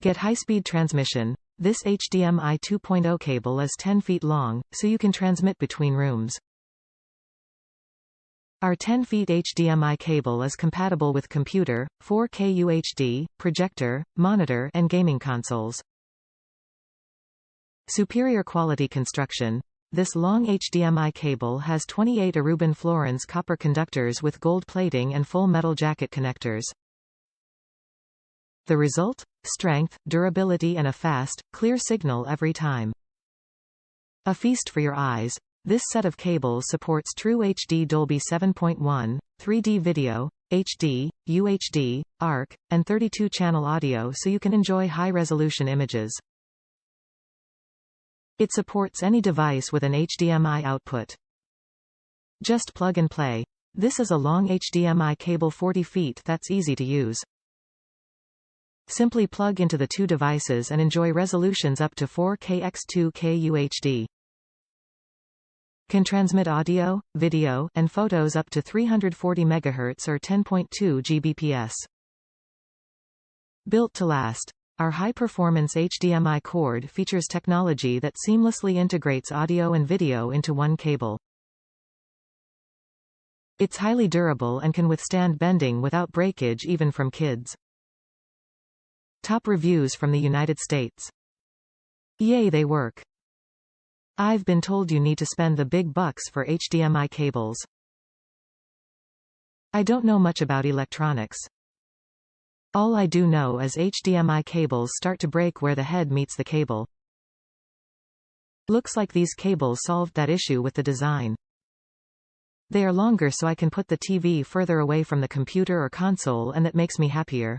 Get high-speed transmission. This HDMI 2.0 cable is 10 feet long, so you can transmit between rooms. Our 10 feet HDMI cable is compatible with computer, 4K UHD, projector, monitor and gaming consoles. Superior quality construction. This long HDMI cable has 28 AURUM fluorines copper conductors with gold plating and full metal jacket connectors. The result? Strength, durability and a fast, clear signal every time. A feast for your eyes. This set of cables supports true HD Dolby 7.1, 3D video, HD, UHD, ARC, and 32-channel audio so you can enjoy high-resolution images. It supports any device with an HDMI output. Just plug and play. This is a long HDMI cable 40 feet that's easy to use. Simply plug into the two devices and enjoy resolutions up to 4K x 2K UHD. Can transmit audio, video, and photos up to 340 MHz or 10.2 Gbps. Built to last. Our high-performance HDMI cord features technology that seamlessly integrates audio and video into one cable. It's highly durable and can withstand bending without breakage even from kids. Top reviews from the United States. Yay, they work. I've been told you need to spend the big bucks for HDMI cables. I don't know much about electronics. All I do know is HDMI cables start to break where the head meets the cable. Looks like these cables solved that issue with the design. They are longer so I can put the TV further away from the computer or console, and that makes me happier.